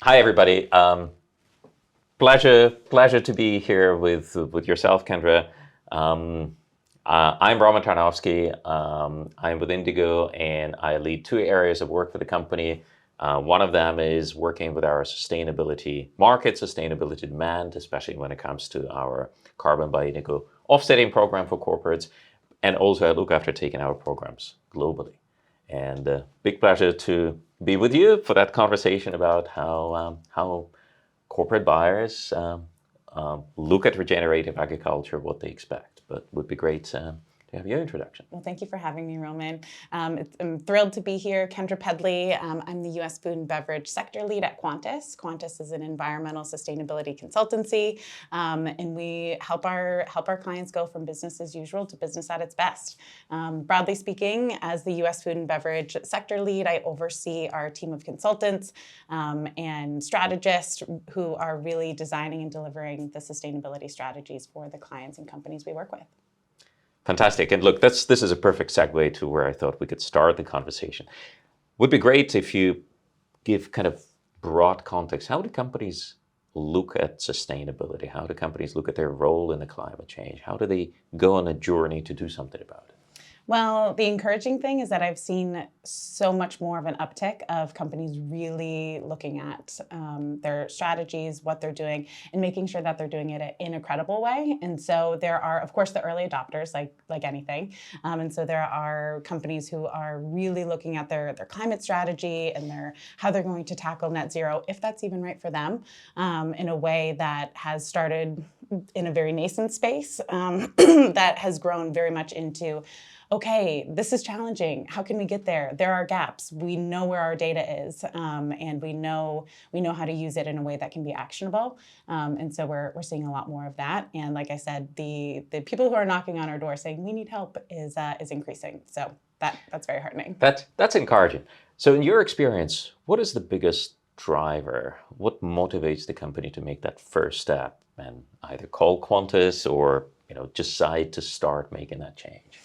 Hi, everybody. Pleasure to be here with yourself, Kendra. Um, I'm Tarnovsky. I'm with Indigo, and I lead two areas of work for the company. One of them is working with our sustainability market, sustainability demand, especially when it comes to our Carbon by Indigo offsetting program for corporates. And also, I look after taking our programs globally. And big pleasure to be with you for that conversation about how corporate buyers look at regenerative agriculture, what they expect. But would be great to have your introduction. Well, thank you for having me, Roman. I'm thrilled to be here. Kendra Pedley. I'm the U.S. Food and Beverage Sector Lead at Quantis. Quantis is an environmental sustainability consultancy, and we help our clients go from business as usual to business at its best. Broadly speaking, as the U.S. Food and Beverage Sector Lead, I oversee our team of consultants and strategists who are really designing and delivering the sustainability strategies for the clients and companies we work with. Fantastic. And look, this is a perfect segue to where I thought we could start the conversation. Would be great if you give kind of broad context. How do companies look at sustainability? How do companies look at their role in the climate change? How do they go on a journey to do something about it? Well, the encouraging thing is that I've seen so much more of an uptick of companies really looking at their strategies, what they're doing, and making sure that they're doing it in a credible way. And so there are, of course, the early adopters, like anything. And so there are companies who are really looking at their climate strategy and how they're going to tackle net zero, if that's even right for them, in a way that has started in a very nascent space that has grown very much into, okay, this is challenging. How can we get there? There are gaps. We know where our data is, and we know how to use it in a way that can be actionable. And so we're seeing a lot more of that. And like I said, the people who are knocking on our door saying we need help is increasing. So that's very heartening. That's encouraging. So in your experience, what is the biggest driver? What motivates the company to make that first step and either call Quantis or decide to start making that change?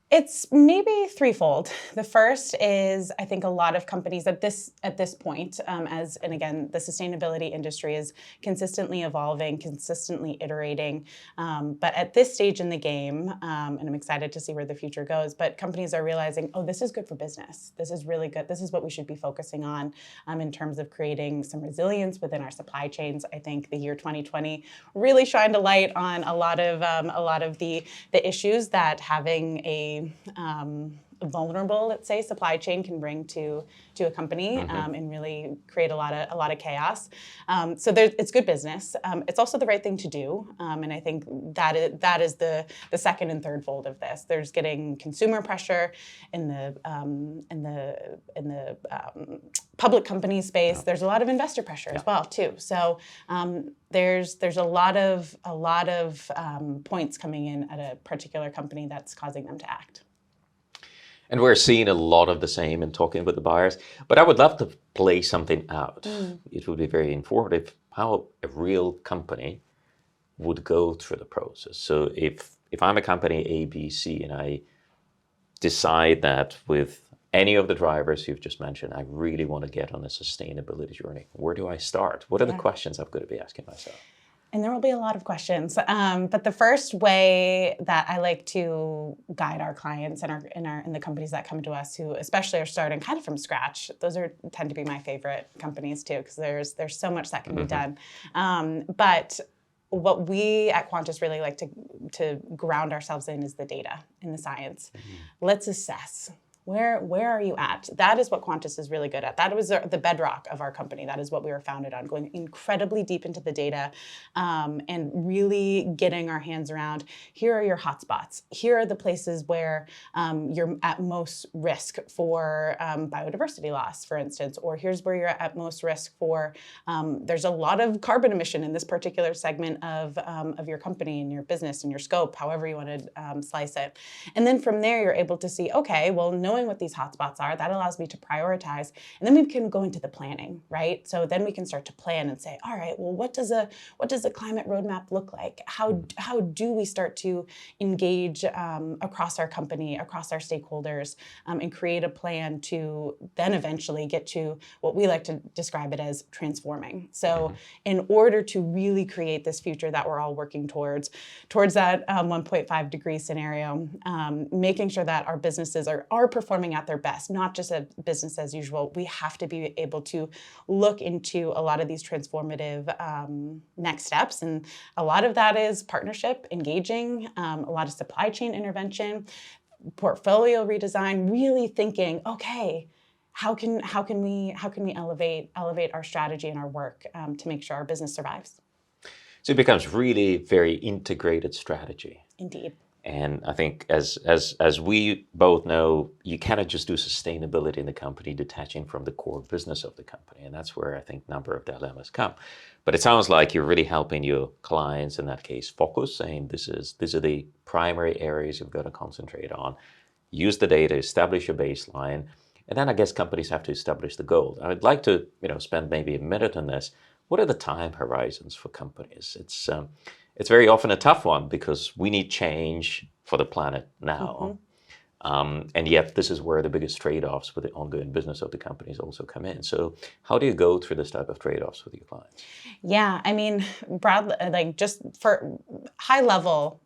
It's maybe threefold. The first is, I think a lot of companies at this point, and again, the sustainability industry is consistently evolving, consistently iterating. But at this stage in the game, and I'm excited to see where the future goes, but companies are realizing, oh, this is good for business. This is really good. This is what we should be focusing on in terms of creating some resilience within our supply chains. I think the year 2020 really shined a light on a lot of the issues that having a vulnerable, let's say, supply chain can bring to a company, and really create a lot of chaos. So it's good business. It's also the right thing to do, and I think that is the second and third fold of this. There's getting consumer pressure in the public company space. There's a lot of investor pressure as well too. So there's a lot of points coming in at a particular company that's causing them to act. And we're seeing a lot of the same and talking with the buyers. But I would love to play something out. It would be very informative how a real company would go through the process. So if I'm a company A, B, C, and I decide that with any of the drivers you've just mentioned, I really want to get on a sustainability journey, where do I start? What are the questions I'm going to be asking myself? And there will be a lot of questions. But the first way that I like to guide our clients and the companies that come to us, who especially are starting kind of from scratch, those tend to be my favorite companies too, because there's so much that can be done. But what we at Quantis really like to ground ourselves in is the data and the science. Let's assess. Where are you at? That is what Quantis is really good at. That was the bedrock of our company. That is what we were founded on, going incredibly deep into the data and really getting our hands around, here are your hotspots. Here are the places where you're at most risk for biodiversity loss, for instance, or here's where you're at most risk for, there's a lot of carbon emission in this particular segment of your company and your business and your scope, however you want to slice it. And then from there, you're able to see, okay, well, knowing knowing what these hotspots are, that allows me to prioritize, and then we can go into the planning, right? So then we can start to plan and say, all right, well, what does a climate roadmap look like? How do we start to engage across our company, across our stakeholders, and create a plan to then eventually get to what we like to describe it as transforming. So in order to really create this future that we're all working towards that 1.5 degree scenario, making sure that our businesses are performing at their best, not just a business as usual. We have to be able to look into a lot of these transformative next steps. And a lot of that is partnership, engaging, a lot of supply chain intervention, portfolio redesign, really thinking, okay, how can we elevate our strategy and our work to make sure our business survives? So it becomes really very integrated strategy. Indeed. And I think as we both know, you cannot just do sustainability in the company detaching from the core business of the company. And that's where I think a number of dilemmas come. But it sounds like you're really helping your clients in that case focus, saying these are the primary areas you've got to concentrate on. Use the data, establish a baseline, and then I guess companies have to establish the goal. I would like to spend maybe a minute on this. What are the time horizons for companies? It's very often a tough one because we need change for the planet now. And yet this is where the biggest trade-offs with the ongoing business of the companies also come in. So how do you go through this type of trade-offs with your clients? Yeah, I mean, broadly, like just for high level,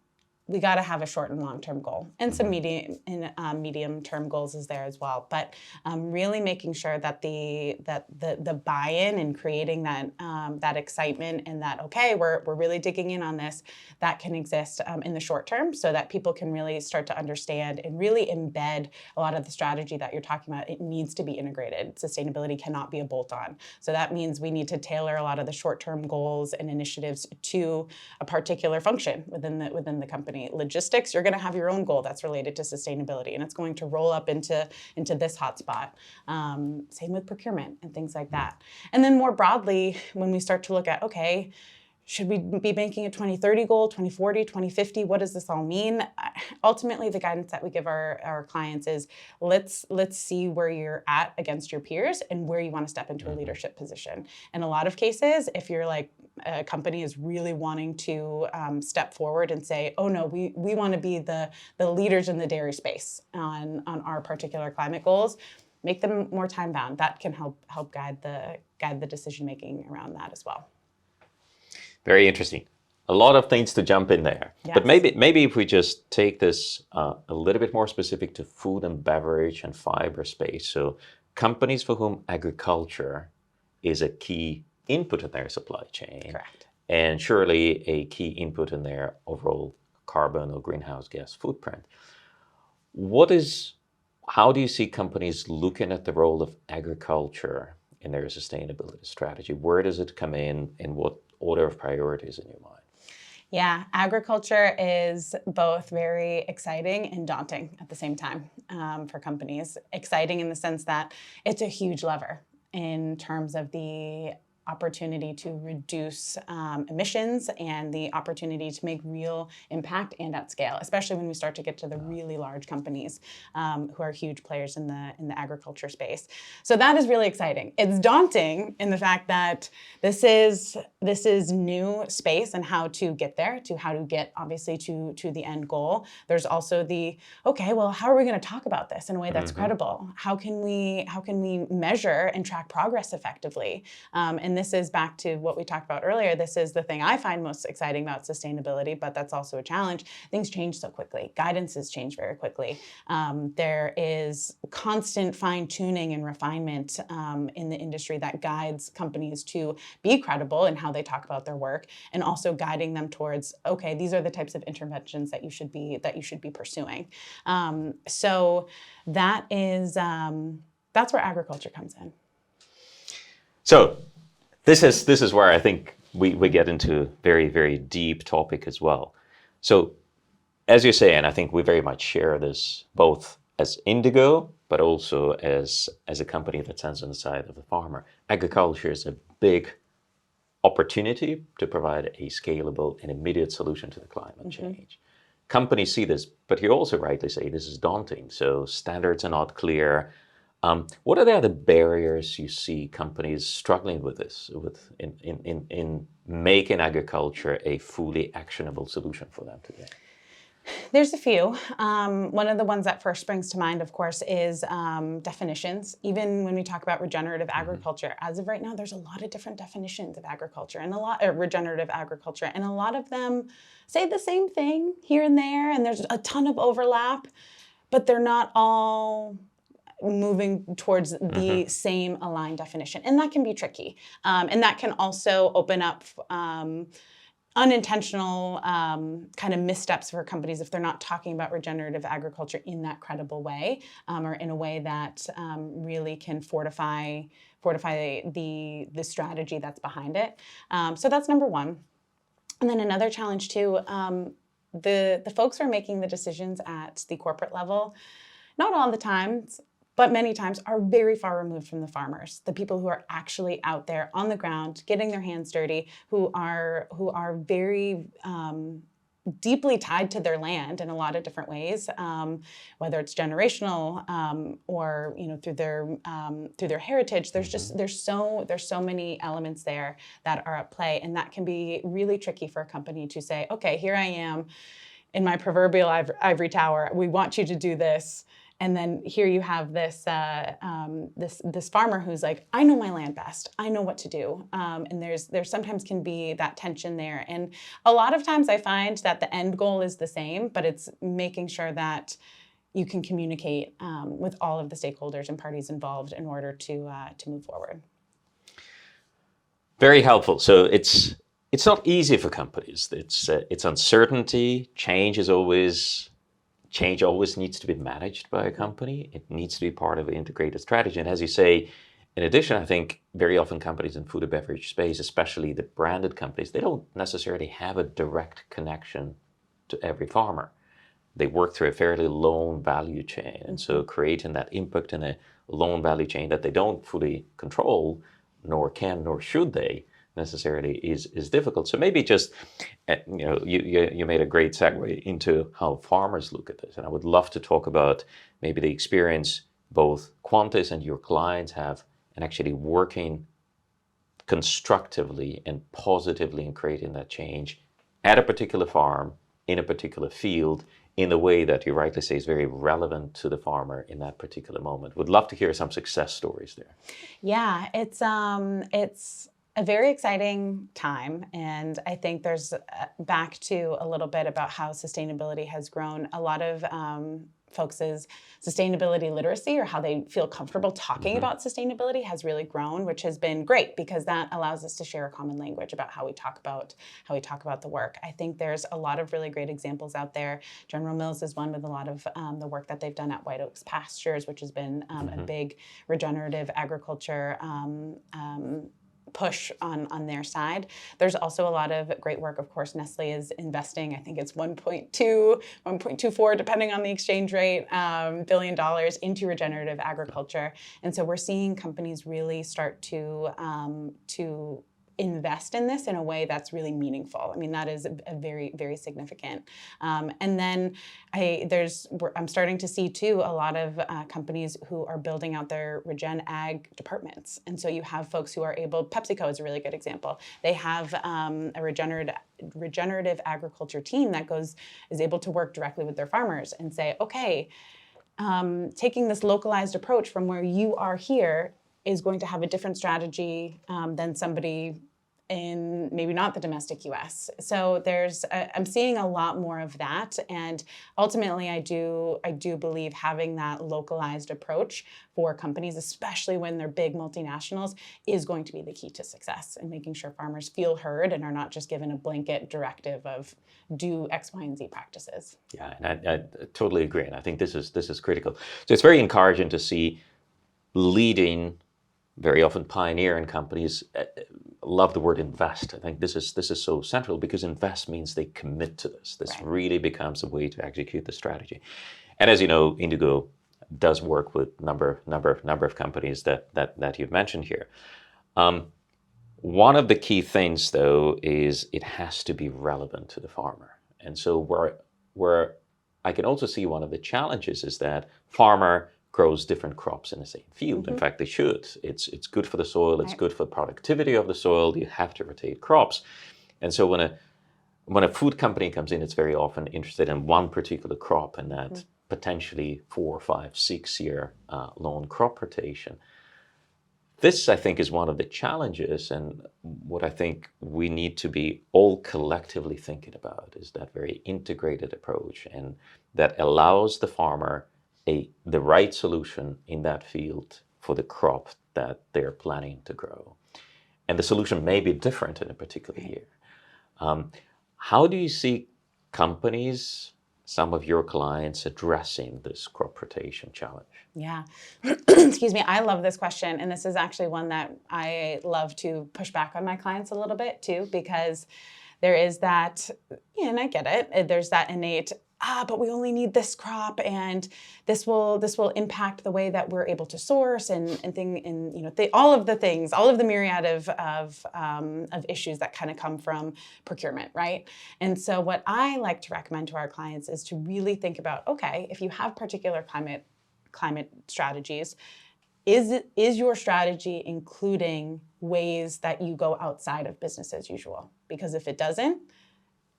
we got to have a short and long-term goal, and some medium-term goals is there as well. But really making sure that the buy-in and creating that excitement and that we're really digging in on this, that can exist in the short term, so that people can really start to understand and really embed a lot of the strategy that you're talking about. It needs to be integrated. Sustainability cannot be a bolt-on. So that means we need to tailor a lot of the short-term goals and initiatives to a particular function within the company. Logistics, you're going to have your own goal that's related to sustainability, and it's going to roll up into this hotspot. Same with procurement and things like that. And then more broadly, when we start to look at, okay, should we be making a 2030 goal, 2040, 2050? What does this all mean? Ultimately, the guidance that we give our clients is let's see where you're at against your peers and where you want to step into a leadership position. In a lot of cases, if you're like a company is really wanting to step forward and say, oh no, we want to be the leaders in the dairy space on our particular climate goals, make them more time bound. That can help guide the decision making around that as well. Very interesting. A lot of things to jump in there. Yes. But maybe if we just take this a little bit more specific to food and beverage and fiber space. So companies for whom agriculture is a key input in their supply chain. Correct. And surely a key input in their overall carbon or greenhouse gas footprint. How do you see companies looking at the role of agriculture in their sustainability strategy? Where does it come in what order of priorities in your mind? Yeah, agriculture is both very exciting and daunting at the same time for companies. Exciting in the sense that it's a huge lever in terms of the opportunity to reduce emissions and the opportunity to make real impact and at scale, especially when we start to get to the really large companies who are huge players in the agriculture space. So that is really exciting. It's daunting in the fact that this is new space and how to get there, how to get obviously to the end goal. There's also how are we going to talk about this in a way that's credible? How can we measure and track progress effectively? And this is back to what we talked about earlier. This is the thing I find most exciting about sustainability, but that's also a challenge. Things change so quickly. Guidances change very quickly. There is constant fine-tuning and refinement in the industry that guides companies to be credible in how they talk about their work, and also guiding them towards, okay, these are the types of interventions that you should be pursuing. So that is that's where agriculture comes in. So this is where I think we get into very, very deep topic as well. So as you say, and I think we very much share this both as Indigo, but also as a company that stands on the side of the farmer. Agriculture is a big opportunity to provide a scalable and immediate solution to the climate change. companies see this, but you also rightly say this is daunting. So standards are not clear. What are the other barriers you see companies struggling with this, in making agriculture a fully actionable solution for them today? There's a few. One of the ones that first springs to mind, of course, is definitions. Even when we talk about regenerative agriculture, as of right now, there's a lot of different definitions of agriculture and regenerative agriculture, and a lot of them say the same thing here and there, and there's a ton of overlap, but they're not all moving towards the same aligned definition, and that can be tricky, and that can also open up unintentional kind of missteps for companies if they're not talking about regenerative agriculture in that credible way, or in a way that really can fortify the strategy that's behind it. So that's number one. And then another challenge too, the folks who are making the decisions at the corporate level, not all the time, but many times are very far removed from the farmers, the people who are actually out there on the ground, getting their hands dirty, who are very deeply tied to their land in a lot of different ways, whether it's generational or through their heritage. There's so many elements there that are at play, and that can be really tricky for a company to say, okay, here I am in my proverbial ivory tower. We want you to do this. And then here you have this this farmer who's like, I know my land best. I know what to do. And there sometimes can be that tension there. And a lot of times I find that the end goal is the same, but it's making sure that you can communicate with all of the stakeholders and parties involved in order to move forward. Very helpful. So it's not easy for companies. It's uncertainty. Change always needs to be managed by a company. It needs to be part of an integrated strategy. And as you say, in addition, I think very often companies in food and beverage space, especially the branded companies, they don't necessarily have a direct connection to every farmer. They work through a fairly long value chain. And so creating that impact in a long value chain that they don't fully control, nor can, nor should they, necessarily is difficult. So maybe just, you made a great segue into how farmers look at this. And I would love to talk about maybe the experience both Quantis and your clients have in actually working constructively and positively in creating that change at a particular farm, in a particular field, in a way that you rightly say is very relevant to the farmer in that particular moment. Would love to hear some success stories there. Yeah, it's a very exciting time, and I think there's back to a little bit about how sustainability has grown. A lot of folks' sustainability literacy, or how they feel comfortable talking about sustainability, has really grown, which has been great because that allows us to share a common language about how we talk about the work. I think there's a lot of really great examples out there. General Mills is one with a lot of the work that they've done at White Oaks Pastures, which has been a big regenerative agriculture push on their side. There's also a lot of great work. Of course, Nestle is investing, I think it's 1.24, depending on the exchange rate, $1 billion into regenerative agriculture. And so we're seeing companies really start to invest in this in a way that's really meaningful. I mean, that is a very, very significant. And then I'm starting to see too a lot of companies who are building out their regen ag departments. And so you have folks who are able, PepsiCo is a really good example. They have a regenerative agriculture team that is able to work directly with their farmers and say, okay, taking this localized approach from where you are here is going to have a different strategy than somebody in maybe not the domestic US. So I'm seeing a lot more of that, and ultimately I do believe having that localized approach for companies, especially when they're big multinationals, is going to be the key to success, and making sure farmers feel heard and are not just given a blanket directive of do X, Y, and Z practices. Yeah, and I totally agree, and I think this is critical. So it's very encouraging to see leading, very often pioneering companies. Love the word invest. I think this is so central, because invest means they commit to this. This Right. really becomes a way to execute the strategy. And as you know, Indigo does work with number of companies that you've mentioned here. One of the key things, though, is it has to be relevant to the farmer. And so where where I can also see one of the challenges is that farmer grows different crops in the same field. In fact, they should. It's good for the soil. It's Right. good for productivity of the soil. You have to rotate crops. And so when a food company comes in, it's very often interested in one particular crop and that potentially 4, 5, 6 year long crop rotation. This, I think, is one of the challenges, and what I think we need to be all collectively thinking about is that very integrated approach, and that allows the farmer the right solution in that field for the crop that they're planning to grow. And the solution may be different in a particular year. How do you see companies, some of your clients, addressing this crop rotation challenge? Yeah. Excuse me. I love this question. And this is actually one that I love to push back on my clients a little bit too, because there is that, and I get it, there's that innate, but we only need this crop, and this will impact the way that we're able to source and all of the things, all of the myriad of issues that kind of come from procurement, right? And so what I like to recommend to our clients is to really think about, okay, if you have particular climate strategies, is your strategy including ways that you go outside of business as usual? Because if it doesn't,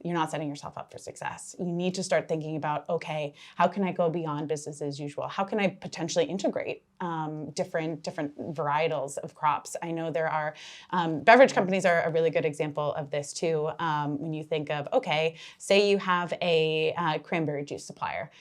you're not setting yourself up for success. You need to start thinking about, okay, how can I go beyond business as usual? How can I potentially integrate different varietals of crops? I know there are, beverage companies are a really good example of this too. When you think of, okay, say you have a cranberry juice supplier.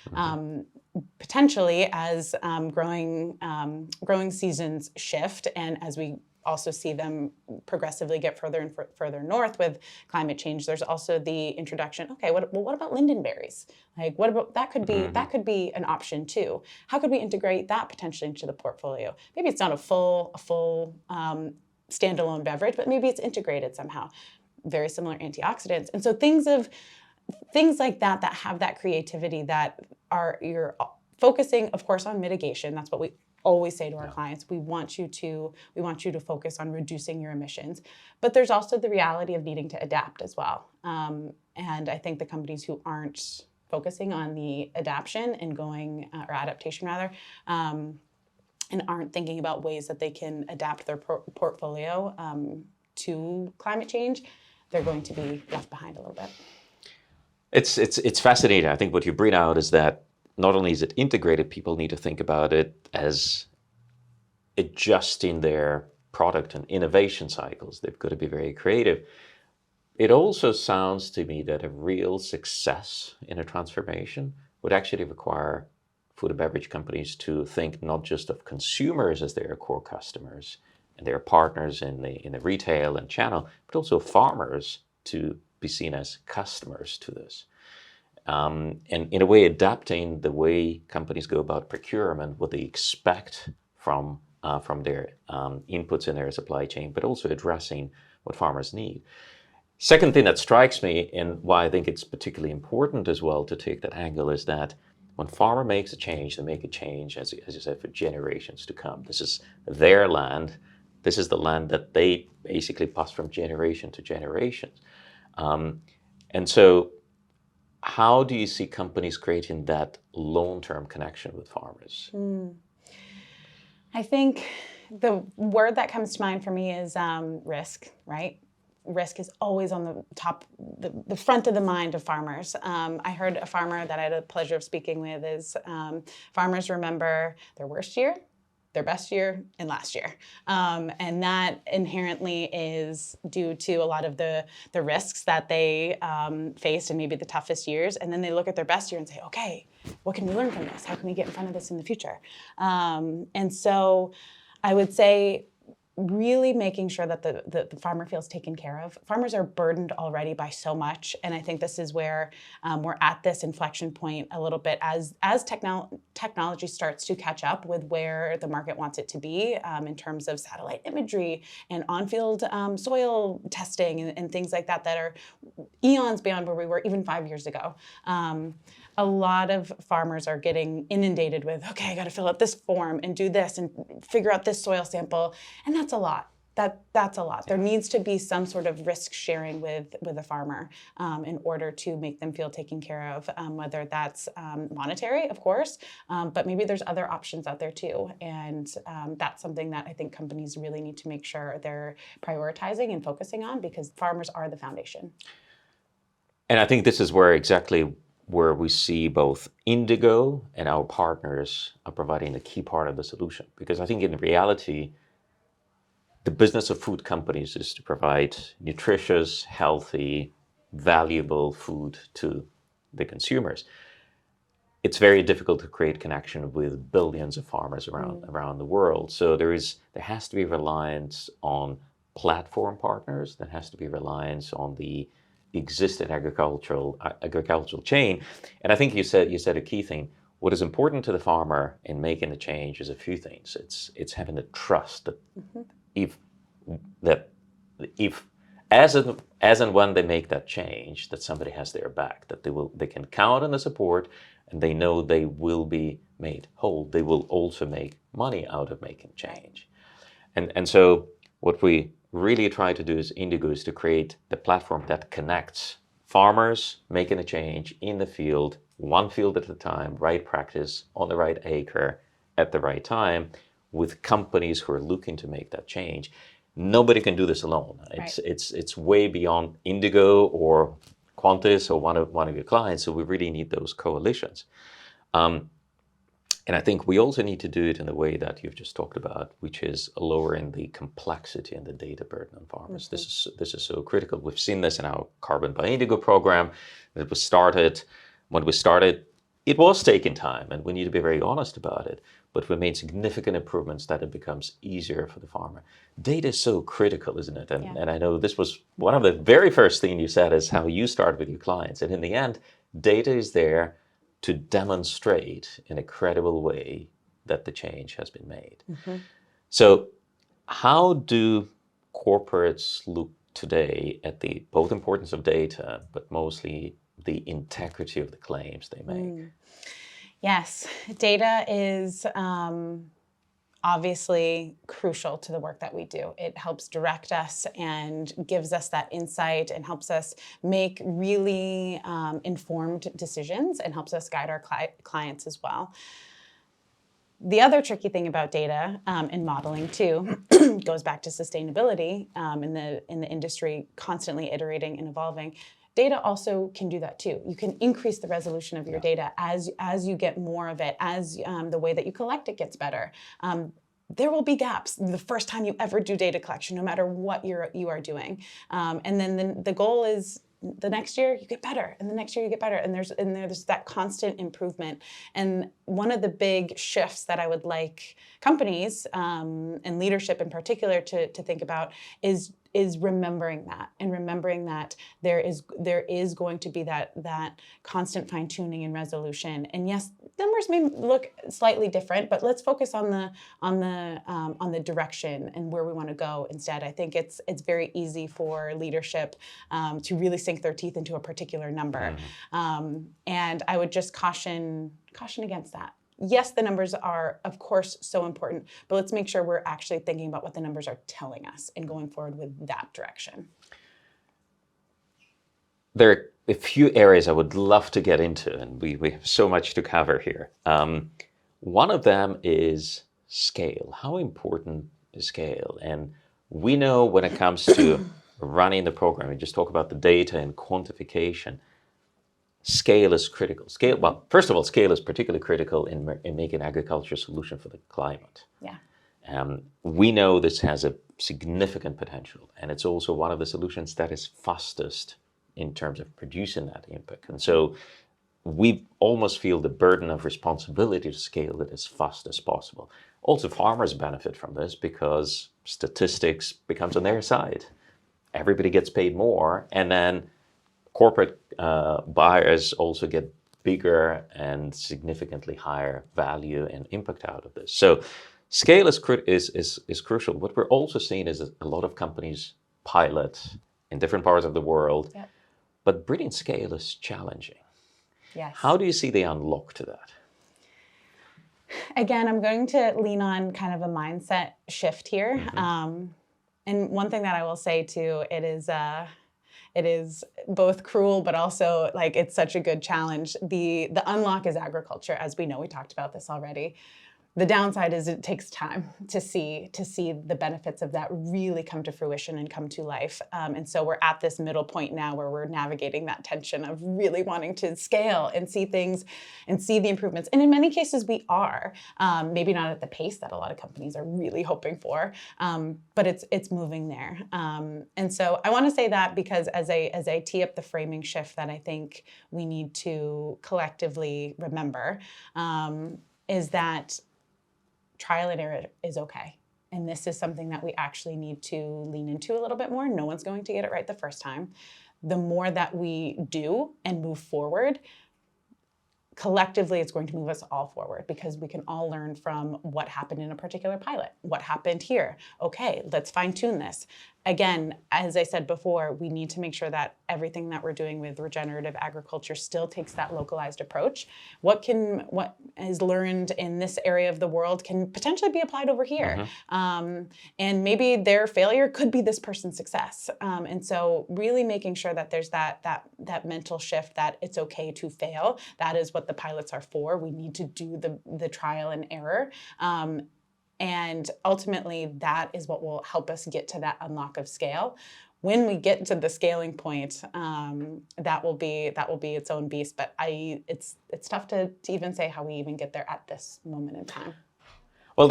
Potentially as growing seasons shift, and as we also see them progressively get further and further north with climate change, there's also the introduction. Okay, what about lingonberries? Like, what about that? That could be an option too. How could we integrate that potentially into the portfolio? Maybe it's not a full standalone beverage, but maybe it's integrated somehow. Very similar antioxidants, and so things like that have that creativity, that you're focusing, of course, on mitigation. That's what we always say to our clients. We want you to focus on reducing your emissions, but there's also the reality of needing to adapt as well. And I think the companies who aren't focusing on the adaptation and or adaptation rather, and aren't thinking about ways that they can adapt their portfolio to climate change, they're going to be left behind a little bit. It's fascinating. I think what you bring out is that not only is it integrated, people need to think about it as adjusting their product and innovation cycles. They've got to be very creative. It also sounds to me that a real success in a transformation would actually require food and beverage companies to think not just of consumers as their core customers and their partners in the retail and channel, but also farmers to be seen as customers to this. And in a way, adapting the way companies go about procurement, what they expect from their inputs in their supply chain, but also addressing what farmers need. Second thing that strikes me, and why I think it's particularly important as well to take that angle, is that when farmer makes a change, they make a change, as you said, for generations to come. This is their land. This is the land that they basically pass from generation to generation. And so how do you see companies creating that long-term connection with farmers? I think the word that comes to mind for me is risk, right? Risk is always on the top, the front of the mind of farmers. I heard a farmer that I had the pleasure of speaking with is farmers remember their worst year, their best year, and last year. And that inherently is due to a lot of the risks that they faced in maybe the toughest years. And then they look at their best year and say, okay, what can we learn from this? How can we get in front of this in the future? And so I would say really making sure that the farmer feels taken care of. Farmers are burdened already by so much, and I think this is where we're at this inflection point a little bit as technology starts to catch up with where the market wants it to be in terms of satellite imagery and on-field soil testing and things like that are eons beyond where we were even 5 years ago. A lot of farmers are getting inundated with, okay, I got to fill out this form and do this and figure out this soil sample. And that's a lot. That's a lot. There needs to be some sort of risk sharing with a farmer in order to make them feel taken care of, whether that's monetary, of course, but maybe there's other options out there too. And that's something that I think companies really need to make sure they're prioritizing and focusing on, because farmers are the foundation. And I think this is exactly where we see both Indigo and our partners are providing a key part of the solution. Because I think in reality, the business of food companies is to provide nutritious, healthy, valuable food to the consumers. It's very difficult to create connection with billions of farmers around the world. So there has to be reliance on platform partners. There has to be reliance on the existing agricultural chain. And I think you said a key thing. What is important to the farmer in making a change is a few things. It's having the trust that if as and when they make that change, that somebody has their back, that they can count on the support, and they know they will be made whole. They will also make money out of making change. And so what we really try to do as Indigo is to create the platform that connects farmers making a change in the field, one field at a time, right practice on the right acre at the right time, with companies who are looking to make that change. Nobody can do this alone. It's way beyond Indigo or Quantis or one of your clients. So we really need those coalitions. And I think we also need to do it in the way that you've just talked about, which is lowering the complexity and the data burden on farmers. Mm-hmm. This is so critical. We've seen this in our Carbon by Indigo program. When we started, it was taking time, and we need to be very honest about it. But we made significant improvements that it becomes easier for the farmer. Data is so critical, isn't it? And I know this was one of the very first things you said is how you start with your clients. And in the end, data is there to demonstrate in a credible way that the change has been made. Mm-hmm. So how do corporates look today at the both importance of data, but mostly the integrity of the claims they make? Yes, data is obviously crucial to the work that we do. It helps direct us and gives us that insight and helps us make really informed decisions and helps us guide our clients as well. The other tricky thing about data and modeling too goes back to sustainability in the industry constantly iterating and evolving. Data also can do that too. You can increase the resolution of your data as you get more of it, as the way that you collect it gets better. There will be gaps the first time you ever do data collection, no matter what you are doing. And then the goal is the next year you get better, and the next year you get better, and there's that constant improvement. And one of the big shifts that I would like companies and leadership in particular to think about is remembering that there is going to be that constant fine-tuning and resolution. And yes, numbers may look slightly different, but let's focus on the direction and where we want to go instead. I think it's very easy for leadership to really sink their teeth into a particular number. And I would just caution against that. Yes, the numbers are, of course, so important, but let's make sure we're actually thinking about what the numbers are telling us and going forward with that direction. There are a few areas I would love to get into, and we have so much to cover here. One of them is scale. How important is scale? And we know when it comes to running the program, we just talk about the data and quantification. Scale is critical. Well, first of all, scale is particularly critical in making agriculture a solution for the climate. Yeah. We know this has a significant potential, and it's also one of the solutions that is fastest in terms of producing that impact. And so we almost feel the burden of responsibility to scale it as fast as possible. Also, farmers benefit from this because statistics becomes on their side. Everybody gets paid more, and then corporate buyers also get bigger and significantly higher value and impact out of this. So scale is crucial. What we're also seeing is a lot of companies pilot in different parts of the world, but bringing scale is challenging. Yes. How do you see the unlock to that? Again, I'm going to lean on kind of a mindset shift here. And And one thing that I will say too, it is both cruel, but also like it's such a good challenge. The unlock is agriculture, as we know. We talked about this already. The downside is it takes time to see the benefits of that really come to fruition and come to life. And so we're at this middle point now where we're navigating that tension of really wanting to scale and see things and see the improvements. And in many cases we are, maybe not at the pace that a lot of companies are really hoping for, but it's moving there. And so I want to say that because as I tee up the framing shift that I think we need to collectively remember, is that trial and error is okay. And this is something that we actually need to lean into a little bit more. No one's going to get it right the first time. The more that we do and move forward, collectively, it's going to move us all forward because we can all learn from what happened in a particular pilot. What happened here? Okay, let's fine tune this. Again, as I said before, we need to make sure that everything that we're doing with regenerative agriculture still takes that localized approach. What is learned in this area of the world can potentially be applied over here. And maybe their failure could be this person's success. And so really making sure that there's that mental shift that it's okay to fail. That is what the pilots are for. We need to do the trial and error. And ultimately, that is what will help us get to that unlock of scale. When we get to the scaling point, that will be its own beast. But it's tough to even say how we even get there at this moment in time. Well,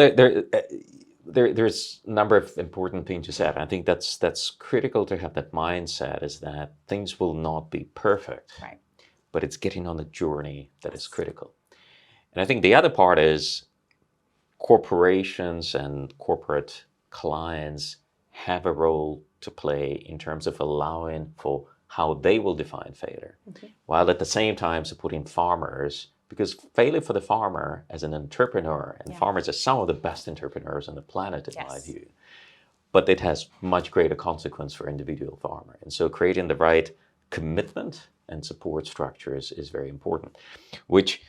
there's a number of important things you said. I think that's critical to have that mindset, is that things will not be perfect, right? But it's getting on the journey that is critical. And I think the other part is corporations and corporate clients have a role to play in terms of allowing for how they will define failure, while at the same time supporting farmers, because failure for the farmer as an entrepreneur, and farmers are some of the best entrepreneurs on the planet in my view, but it has much greater consequence for individual farmer. And so creating the right commitment and support structures is very important, which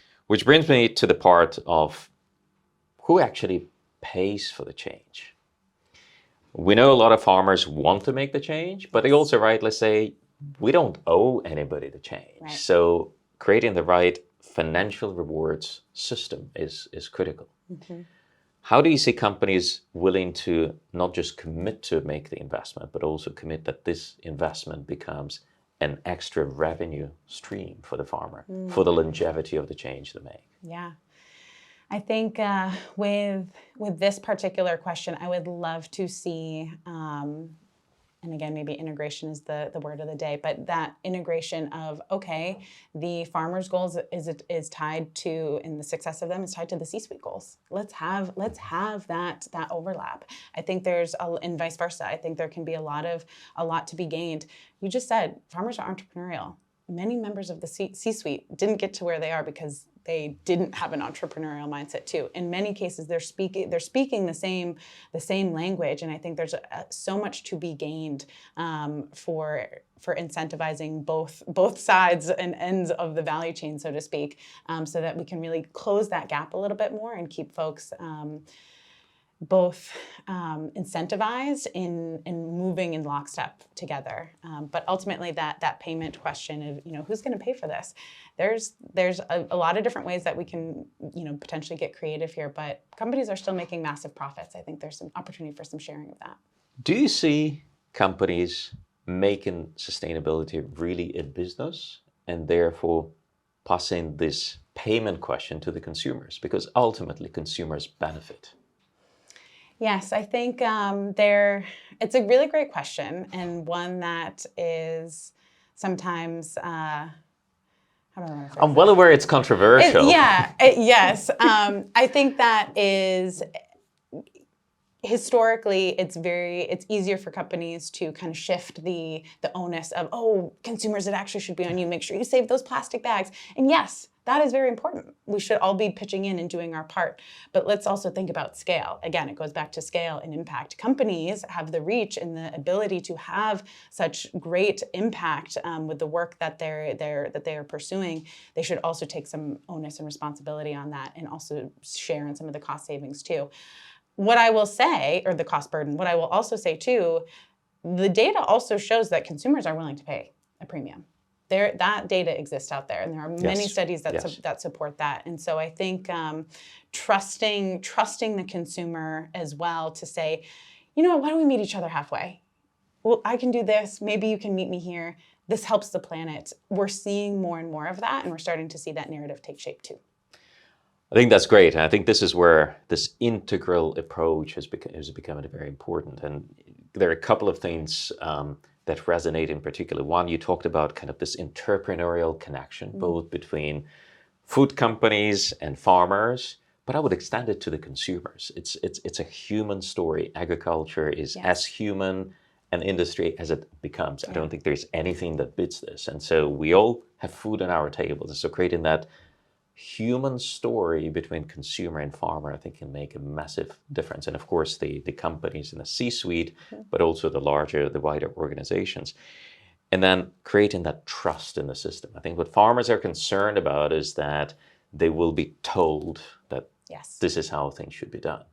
brings me to the part of who actually pays for the change. We know a lot of farmers want to make the change, but they also rightly say, we don't owe anybody the change. Right. So creating the right financial rewards system is critical. How do you see companies willing to not just commit to make the investment, but also commit that this investment becomes an extra revenue stream for the farmer, for the longevity of the change they make? Yeah. I think with this particular question, I would love to see, and again, maybe integration is the word of the day, but that integration of, okay, the farmer's goals is tied to, and the success of them is tied to the C-suite goals. Let's have that overlap. I think and vice versa. I think there can be a lot to be gained. You just said farmers are entrepreneurial. Many members of the C-suite didn't get to where they are because they didn't have an entrepreneurial mindset too. In many cases, they're speaking the same language, and I think there's so much to be gained for incentivizing both sides and ends of the value chain, so to speak, so that we can really close that gap a little bit more and keep folks both incentivized in moving in lockstep together. But ultimately that payment question of, who's going to pay for this? There's a lot of different ways that we can, potentially get creative here, but companies are still making massive profits. I think there's some opportunity for some sharing of that. Do you see companies making sustainability really a business and therefore passing this payment question to the consumers? Because ultimately consumers benefit. Yes, I think it's a really great question, and one that is sometimes, how do I want to phrase I'm well aware it's controversial. Yes. I think that is, historically, it's easier for companies to kind of shift the onus of, consumers, it actually should be on you. Make sure you save those plastic bags. And yes, that is very important. We should all be pitching in and doing our part. But let's also think about scale. Again, it goes back to scale and impact. Companies have the reach and the ability to have such great impact with the work that they are pursuing. They should also take some onus and responsibility on that, and also share in some of the cost savings too. What I will say, or the cost burden, what I will also say too, the data also shows that consumers are willing to pay a premium. That data exists out there, and there are many studies that support that. And so I think trusting the consumer as well to say, you know what, why don't we meet each other halfway? Well, I can do this. Maybe you can meet me here. This helps the planet. We're seeing more and more of that, and we're starting to see that narrative take shape too. I think that's great. And I think this is where this integral approach is becoming very important. And there are a couple of things that resonate in particular. One, you talked about kind of this entrepreneurial connection, both between food companies and farmers, but I would extend it to the consumers. It's a human story. Agriculture is as human an industry as it becomes. I don't think there's anything that beats this. And so we all have food on our tables. And so creating that human story between consumer and farmer, I think, can make a massive difference. And of course, the companies in the C-suite, but also the wider organizations. And then creating that trust in the system. I think what farmers are concerned about is that they will be told that this is how things should be done.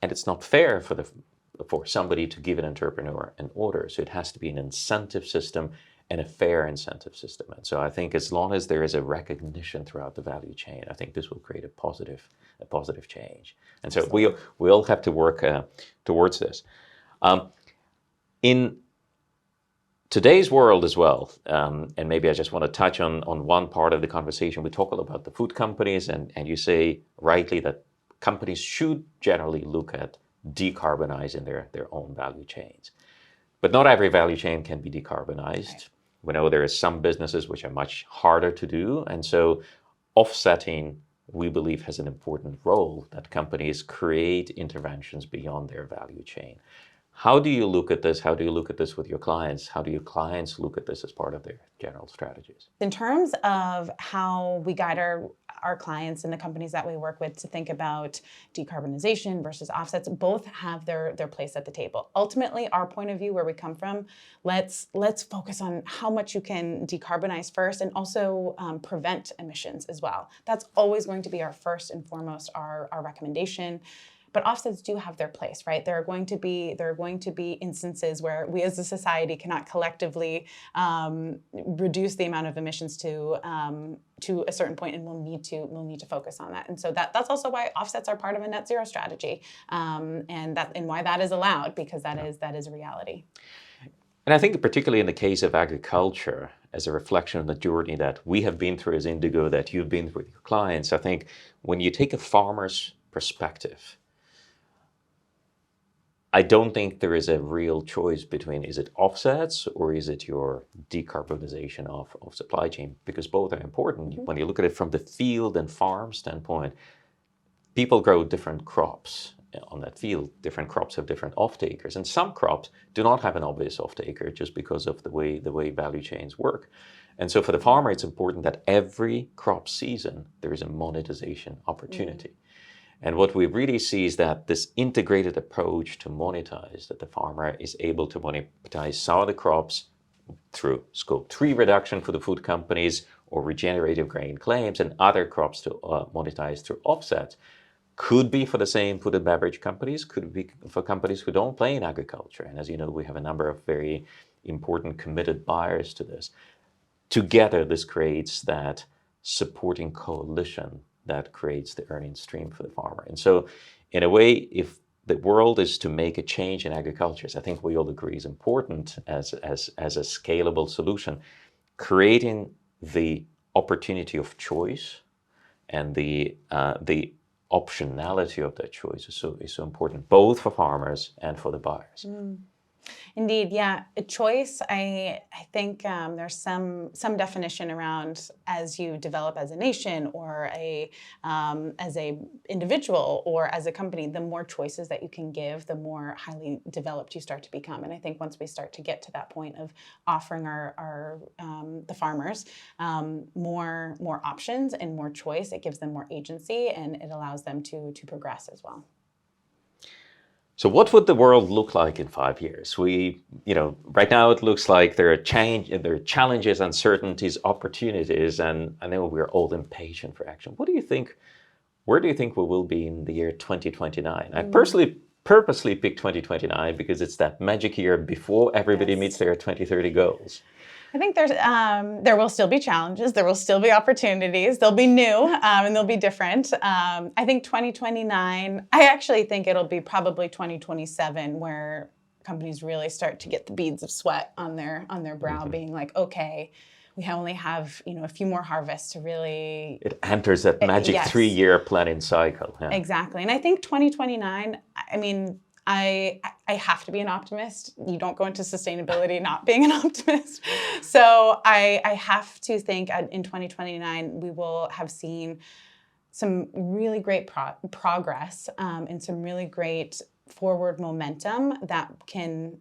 And it's not fair for somebody to give an entrepreneur an order. So it has to be an incentive system and a fair incentive system. And so I think as long as there is a recognition throughout the value chain, I think this will create a positive change. And so we all have to work towards this. In today's world as well, and maybe I just want to touch on one part of the conversation. We talk a lot about the food companies, and you say rightly that companies should generally look at decarbonizing their own value chains. But not every value chain can be decarbonized. Right. We know there are some businesses which are much harder to do. And so offsetting, we believe, has an important role, that companies create interventions beyond their value chain. How do you look at this? How do you look at this with your clients? How do your clients look at this as part of their general strategies? In terms of how we guide our clients and the companies that we work with to think about decarbonization versus offsets, both have their place at the table. Ultimately, our point of view, where we come from, let's focus on how much you can decarbonize first, and also prevent emissions as well. That's always going to be our first and foremost, our recommendation. But offsets do have their place, right? There are going to be instances where we as a society cannot collectively reduce the amount of emissions to a certain point, and we'll need to focus on that. And so that's also why offsets are part of a net zero strategy, and why that is allowed, because that is reality. And I think particularly in the case of agriculture, as a reflection of the journey that we have been through as Indigo, that you've been through with your clients, I think when you take a farmer's perspective, I don't think there is a real choice between, is it offsets or is it your decarbonization of supply chain? Because both are important. When you look at it from the field and farm standpoint, people grow different crops on that field. Different crops have different off-takers, and some crops do not have an obvious off-taker just because of the way value chains work. And so for the farmer, it's important that every crop season there is a monetization opportunity. And what we really see is that this integrated approach to monetize, that the farmer is able to monetize some of the crops through Scope 3 reduction for the food companies or regenerative grain claims, and other crops to monetize through offsets. Could be for the same food and beverage companies, could be for companies who don't play in agriculture. And as you know, we have a number of very important committed buyers to this. Together, this creates that supporting coalition that creates the earning stream for the farmer. And so in a way, if the world is to make a change in agriculture, I think we all agree is important as a scalable solution, creating the opportunity of choice and the optionality of that choice is so important, both for farmers and for the buyers. Indeed, yeah. A choice, I think there's some definition around, as you develop as a nation or as a individual or as a company, the more choices that you can give, the more highly developed you start to become. And I think once we start to get to that point of offering the farmers more options and more choice, it gives them more agency, and it allows them to progress as well. So what would the world look like in 5 years? Right now it looks like there are challenges, uncertainties, opportunities, and I know we're all impatient for action. What do you think where do you think we will be in the year 2029? I personally purposely picked 2029 because it's that magic year before everybody meets their 2030 goals. I think there will still be challenges. There will still be opportunities. They'll be new and they'll be different. I think 2029, I actually think it'll be probably 2027 where companies really start to get the beads of sweat on their brow, being like, okay, we only have a few more harvests to really. It enters that magic 3-year planning cycle. Yeah. Exactly, and I think 2029. I mean, I have to be an optimist. You don't go into sustainability not being an optimist. So I have to think in 2029 we will have seen some really great progress and some really great forward momentum that can,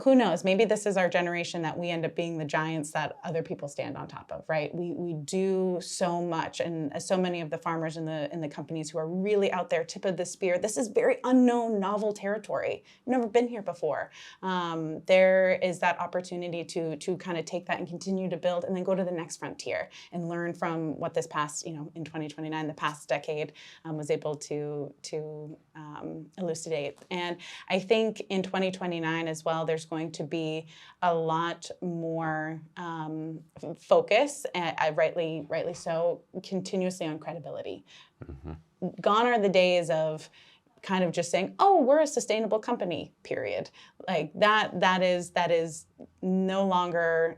who knows, maybe this is our generation that we end up being the giants that other people stand on top of, right? We do so much, and so many of the farmers in the companies who are really out there, tip of the spear, this is very unknown, novel territory. You've never been here before. There is that opportunity to kind of take that and continue to build and then go to the next frontier and learn from what this past, in 2029, the past decade was able to elucidate. And I think in 2029 as well, there's going to be a lot more focus, rightly so, continuously on credibility. Gone are the days of kind of just saying, "Oh, we're a sustainable company." Period. Like that is no longer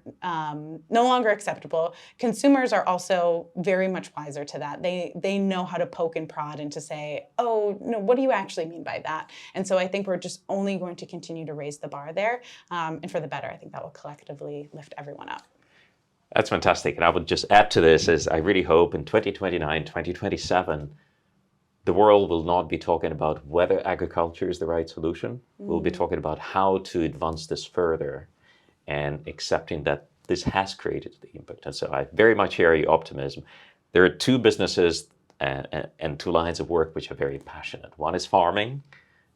acceptable. Consumers are also very much wiser to that. They know how to poke and prod and to say, "Oh, no, what do you actually mean by that?" And so I think we're just only going to continue to raise the bar there, and for the better. I think that will collectively lift everyone up. That's fantastic. And I would just add to this is I really hope in 2029, 2027, the world will not be talking about whether agriculture is the right solution. We'll be talking about how to advance this further and accepting that this has created the impact. And so I very much share your optimism. There are two businesses and two lines of work which are very passionate. One is farming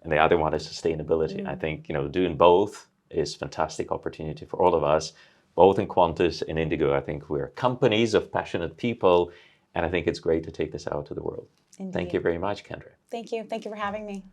and the other one is sustainability. I think, doing both is a fantastic opportunity for all of us, both in Quantis and Indigo. I think we're companies of passionate people, and I think it's great to take this out to the world. Indeed. Thank you very much, Kendra. Thank you. Thank you for having me.